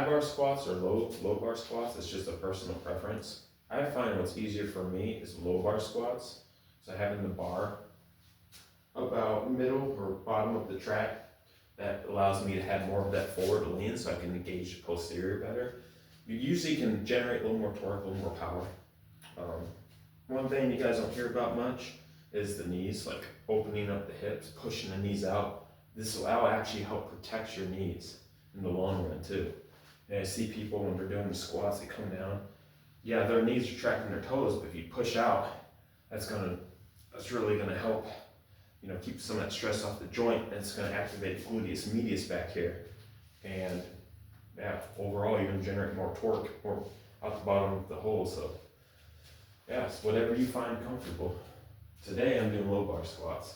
high bar squats or low bar squats, it's just a personal preference. I find what's easier for me is low bar squats. So having the bar about middle or bottom of the track, that allows me to have more of that forward lean so I can engage the posterior better. You usually can generate a little more torque, a little more power. One thing you guys don't hear about much is the knees, like opening up the hips, pushing the knees out. This will actually help protect your knees in the long run too. And I see people when they're doing the squats, they come down. Yeah, their knees are tracking their toes, but if you push out, that's really gonna help, keep some of that stress off the joint, and it's gonna activate gluteus medius back here. And yeah, overall you're gonna generate more torque or out the bottom of the hole. So yeah, it's whatever you find comfortable. Today I'm doing low bar squats.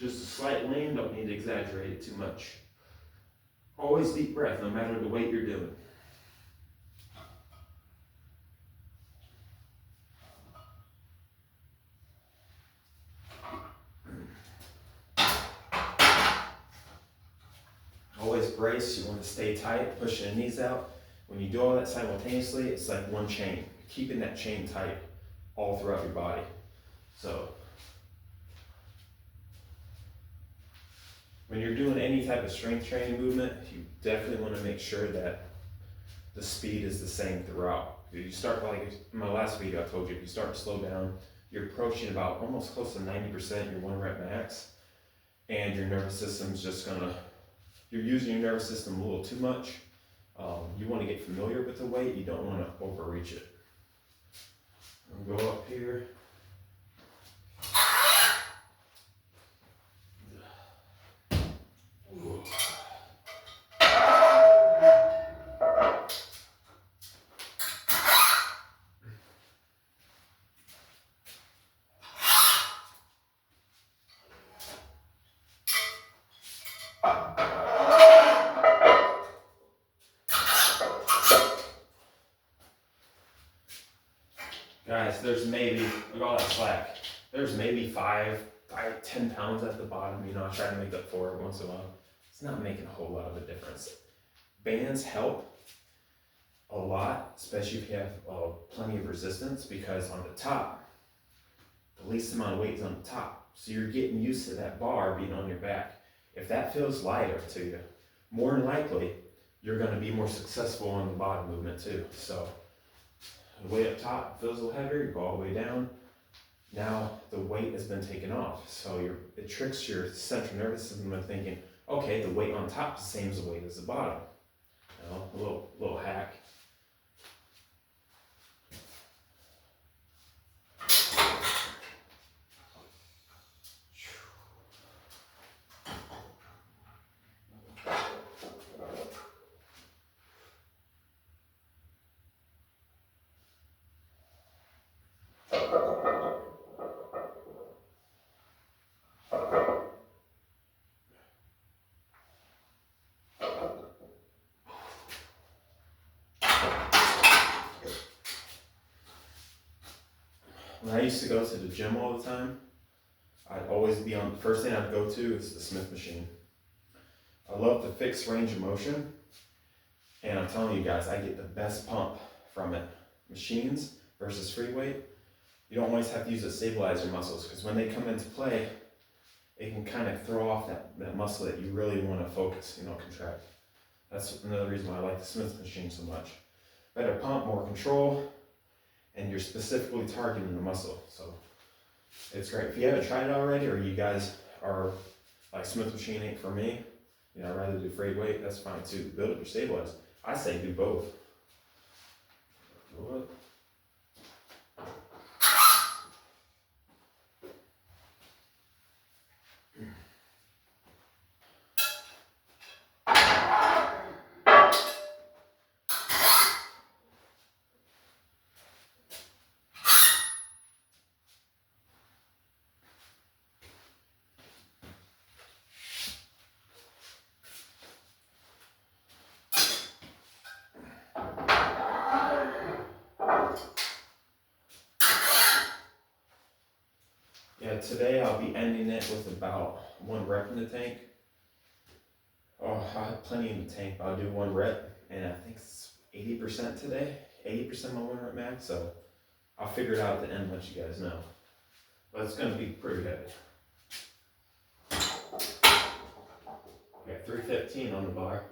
Just a slight lean, don't need to exaggerate it too much. Always deep breath, no matter the weight you're doing. Always brace, you want to stay tight, pushing the knees out. When you do all that simultaneously, it's like one chain. Keeping that chain tight all throughout your body. So, when you're doing any type of strength training movement, you definitely want to make sure that the speed is the same throughout. If you start, like in my last video I told you, if you start to slow down, you're approaching about almost close to 90% your 1 rep max, and your nervous system's just gonna, you're using your nervous system a little too much. You want to get familiar with the weight, you don't want to overreach it. I'll go up here. Guys, there's maybe, look at all that slack. There's maybe 10 pounds at the bottom. I try to make up for it once in a while. It's not making a whole lot of a difference. Bands help a lot, especially if you have plenty of resistance, because on the top, the least amount of weight is on the top. So you're getting used to that bar being on your back. If that feels lighter to you, more than likely, you're gonna be more successful on the bottom movement too. So the weight up top feels a little heavier, you go all the way down. Now the weight has been taken off. So it tricks your central nervous system into thinking, okay, the weight on top is the same as the weight as the bottom. A little hack. When I used to go to the gym all the time, I'd always be on, the first thing I'd go to is the Smith machine. I love the fixed range of motion, and I'm telling you guys, I get the best pump from it. Machines versus free weight, you don't always have to use the stabilizer muscles, because when they come into play, it can kind of throw off that muscle that you really want to focus, contract. That's another reason why I like the Smith machine so much. Better pump, more control, and you're specifically targeting the muscle. So it's great. If you haven't tried it already, or you guys are like, Smith machine ain't for me, I'd rather do free weight, that's fine too. Build up your stabilizer. I say do both. Go up. Today I'll be ending it with about 1 rep in the tank. Oh, I have plenty in the tank, but I'll do 1 rep, and I think it's 80% today, 80% my 1 rep max, so I'll figure it out at the end, let you guys know. But it's gonna be pretty heavy. Got 315 on the bar.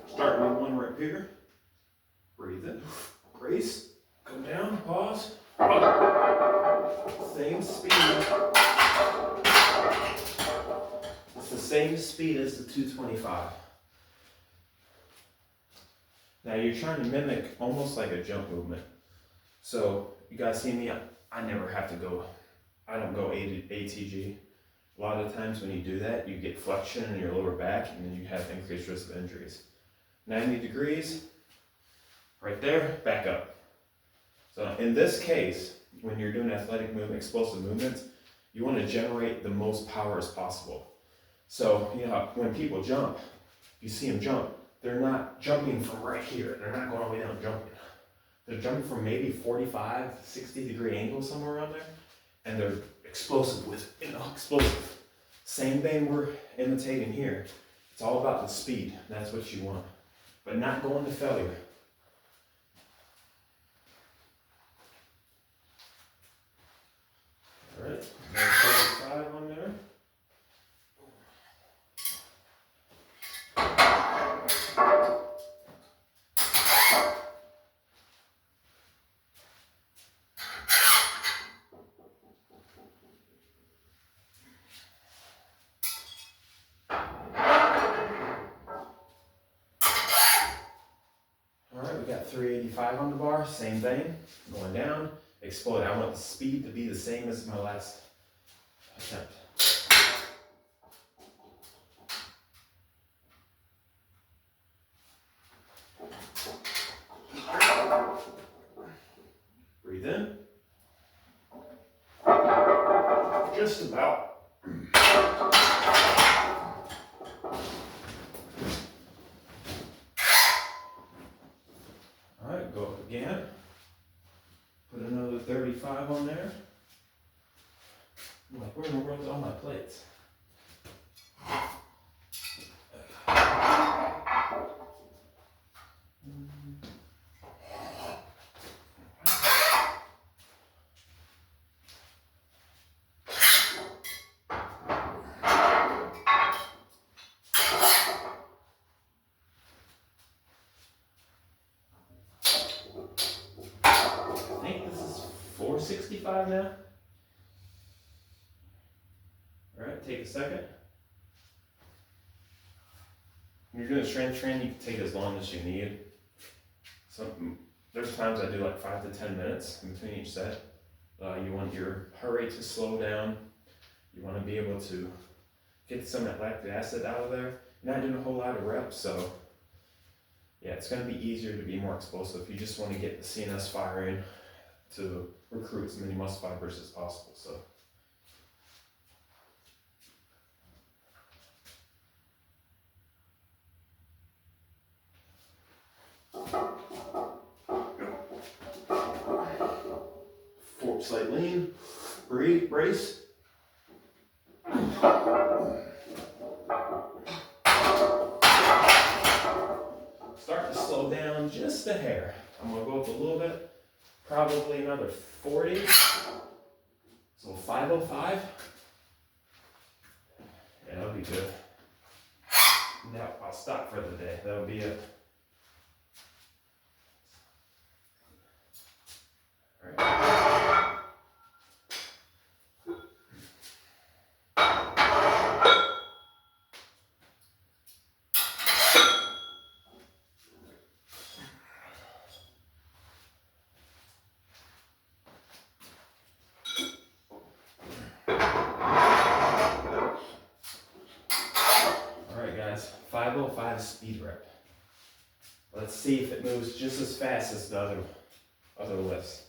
Starting with 1 rep here. Breathe in, brace, come down, pause. Same speed. It's the same speed as the 225. Now you're trying to mimic almost like a jump movement. So you guys see me, I never have to go, I don't go ATG. A lot of times when you do that, you get flexion in your lower back and then you have increased risk of injuries. 90 degrees, right there, back up. So in this case, when you're doing athletic movement, explosive movements, you want to generate the most power as possible. So, you know, when people jump, you see them jump, they're not jumping from right here. They're not going all the way down jumping. They're jumping from maybe 45, 60 degree angle somewhere around there, and they're explosive with, explosive. Same thing we're imitating here. It's all about the speed. That's what you want, but not going to failure. All right, 35 on there. All right, we got 385 on the bar, same thing, going down, explode. I want the speed to be the same as my last attempt. Breathe in. Just about. All right, go up again. Put another 35 on there. I'm like, where in the world is all my plates? I think this is 465 now. All right, take a second. When you're doing strength training, you can take as long as you need. There's times I do like 5 to 10 minutes in between each set. You want your heart rate to slow down. You want to be able to get some of that lactic acid out of there. You're not doing a whole lot of reps, so yeah, it's going to be easier to be more explosive. You just want to get the CNS firing to recruit as many muscle fibers as possible. So. Slight lean, breathe, brace. Start to slow down just a hair. I'm gonna go up a little bit, probably another 40. So 505. Yeah, that'll be good. Now I'll stop for the day. That'll be it. All right. All right, guys, 505 speed rep. Let's see if it moves just as fast as the other lifts.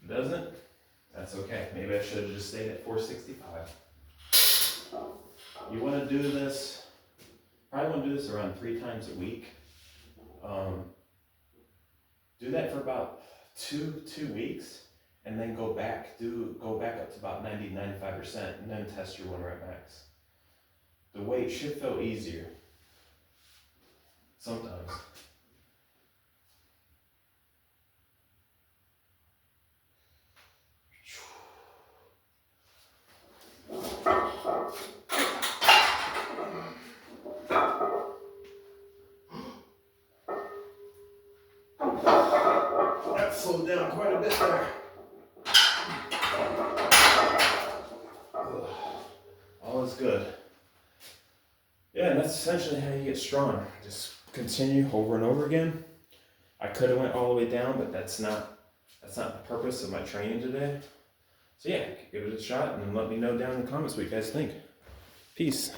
If it doesn't, that's okay. Maybe I should have just stayed at 465. You want to do this, probably want to do this around 3 times a week. Do that for about two weeks, and then go back up to about 95%, and then test your 1 rep max. The weight should feel easier sometimes. That slowed down quite a bit there. All is good. Yeah, and that's essentially how you get strong. Just continue over and over again. I could have went all the way down, but that's not the purpose of my training today. So yeah, give it a shot and let me know down in the comments what you guys think. Peace.